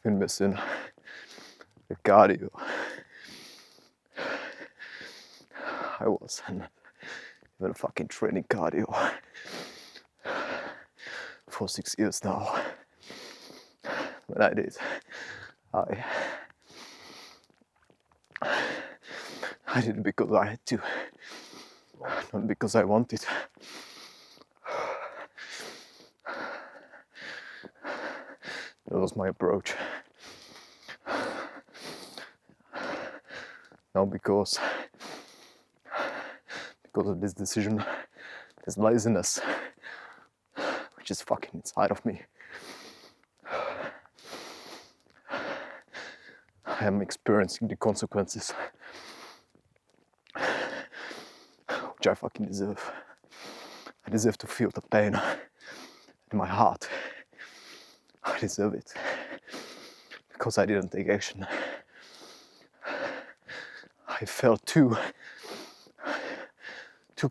been missing the cardio. I wasn't even fucking training cardio for 6 years now. When I did, I did it because I had to, not because I wanted. That was my approach. Now because of this decision, this laziness, which is fucking inside of me, I am experiencing the consequences which I fucking deserve. I deserve to feel the pain in my heart. I deserve it because I didn't take action. I felt too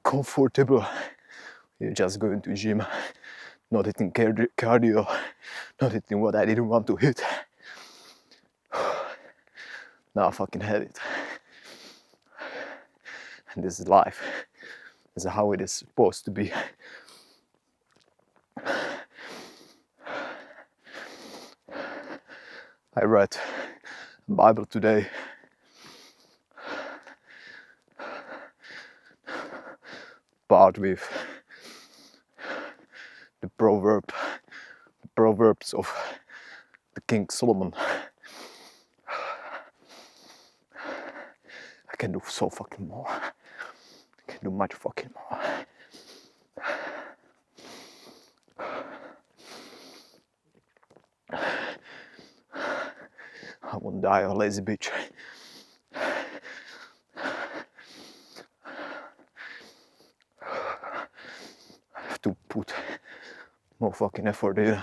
comfortable. You just going to gym, not hitting cardio, not hitting what I didn't want to hit. Now I fucking have it. And this is life. This is how it is supposed to be. I read the Bible today. Part with the proverbs of the King Solomon. I can do so fucking more. I can do much fucking more. I won't die a lazy bitch. I have to put more fucking effort in.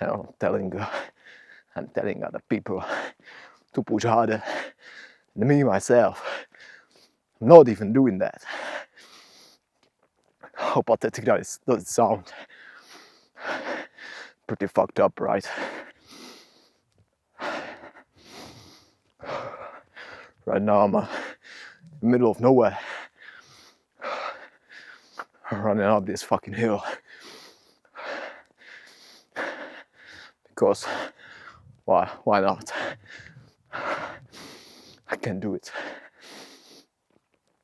And I'm telling other people to push harder. And me myself, I'm not even doing that. How pathetic does it sound? Pretty fucked up, right? Right now I'm in the middle of nowhere, running up this fucking hill. Because why not? I can do it.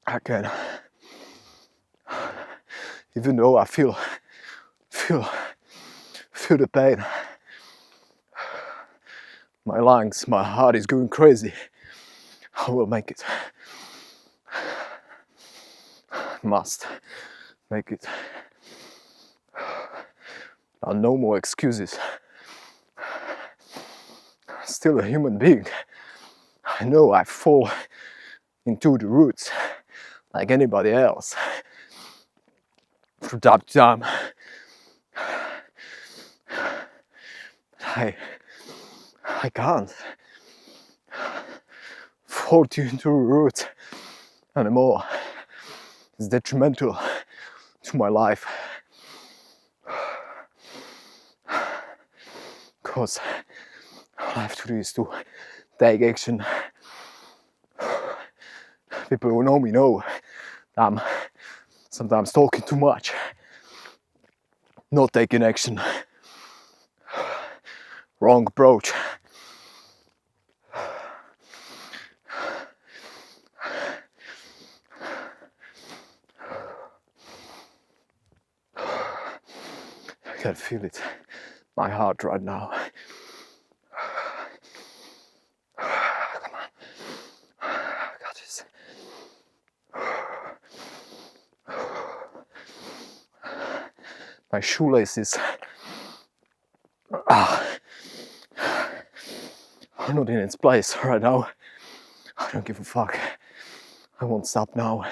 I can. Even though I feel the pain. My lungs, my heart is going crazy. I will make it. Must make it. No more excuses. Still a human being. I know I fall into the roots like anybody else from time to time. I can't fall into the roots anymore. It's detrimental to my life. Because all I have to do is to take action. People who know me know that I'm sometimes talking too much, not taking action. Wrong approach. I can feel it, my heart right now. Come on, I got this. My shoelaces are not in its place right now. I don't give a fuck. I won't stop now.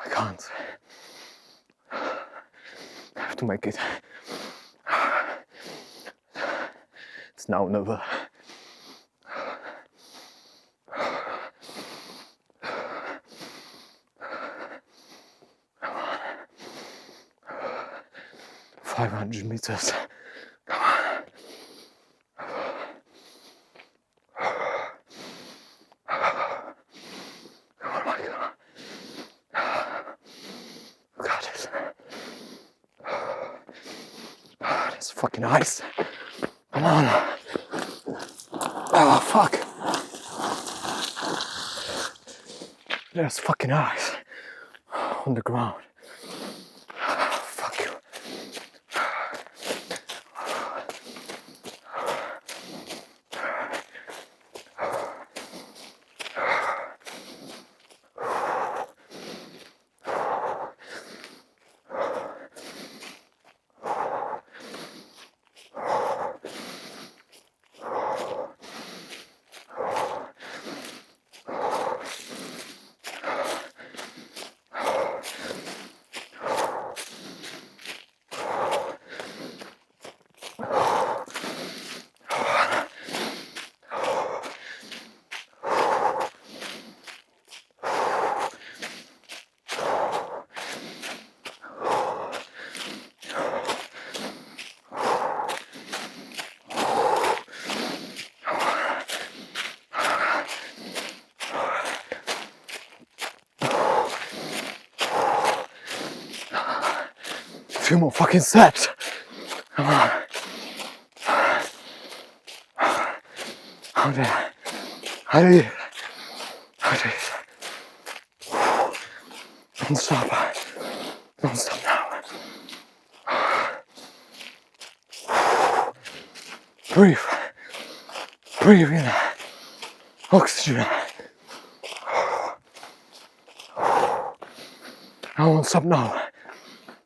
I can't. I have to make it. It's now or never. Come on. 500 meters. Come on. fucking ice. Come on. Oh, fuck. There's fucking ice on the ground. Fuck you. A few more fucking steps. Come on. Out there. Out here. Out here. Don't stop. Don't stop now. Breathe. Breathe in. Oxygen. I won't stop now.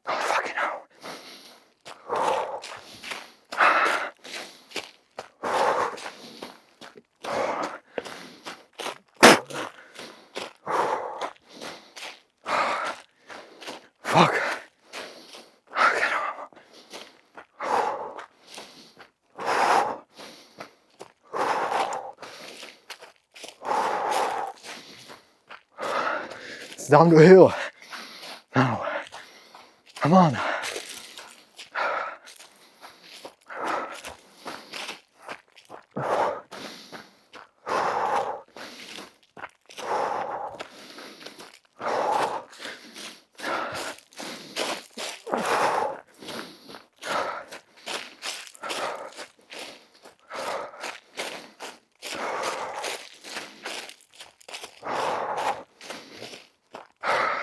Not fucking now. Fuck. It's down the hill. Now. Come on.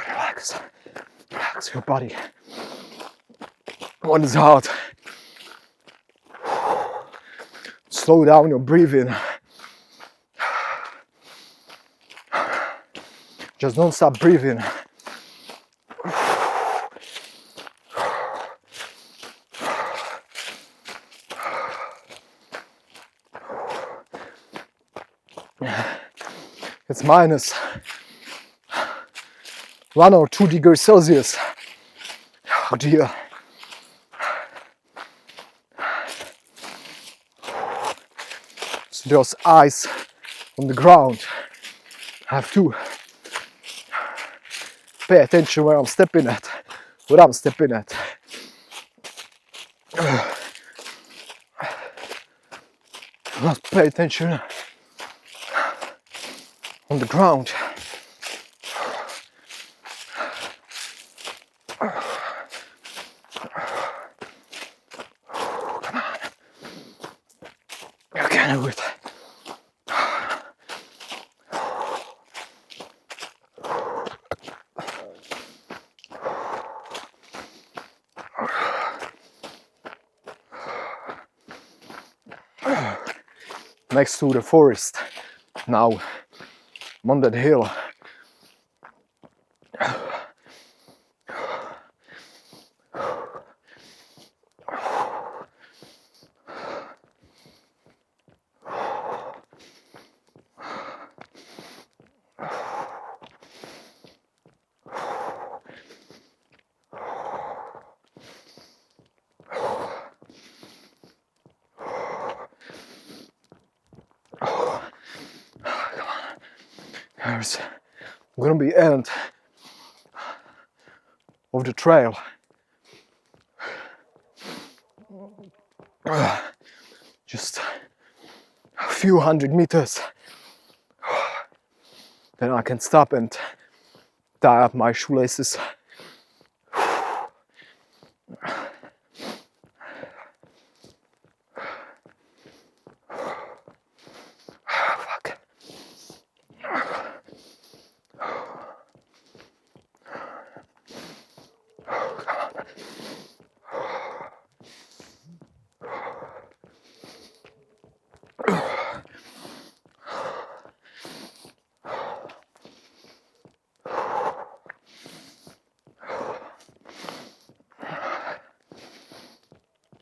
Relax. Relax your body. One is hard. Slow down your breathing. Just don't stop breathing. It's minus 1 or 2 degrees Celsius. Oh dear. So there's ice on the ground. I have to pay attention where I'm stepping at, what I'm stepping at. Must pay attention on the ground. Come on. You can do it. Next to the forest. Now I'm on that hill. There's gonna be end of the trail. Just a few 100 meters. Then I can stop and tie up my shoelaces.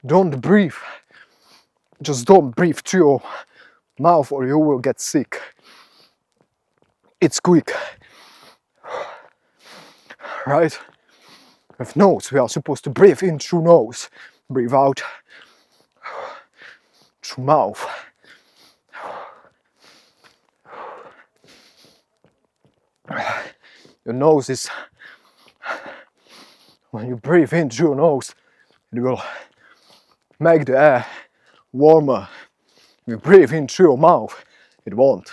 Don't breathe. Just don't breathe through your mouth or you will get sick. It's quick. Right? With nose, we are supposed to breathe in through nose. Breathe out through mouth. Your nose is, when you breathe in through your nose, it will make the air warmer. If you breathe in through your mouth, it won't.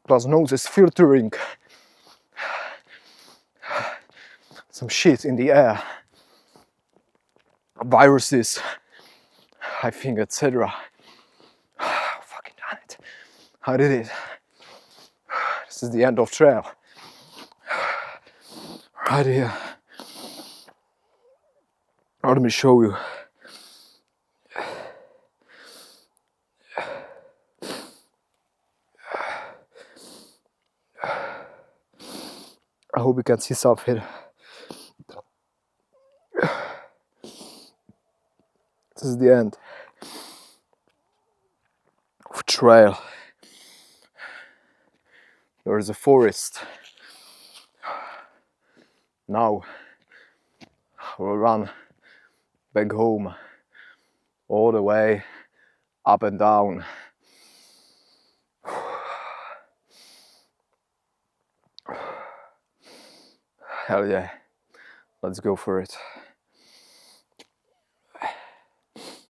Plus nose is filtering some shit in the air. Viruses, I think, etc. Fucking damn it. I did it. This is the end of trail. Right here. Let me show you. I hope you can see something. This is the end of trail. There is a forest. Now I will run back home all the way up and down. Hell yeah, let's go for it.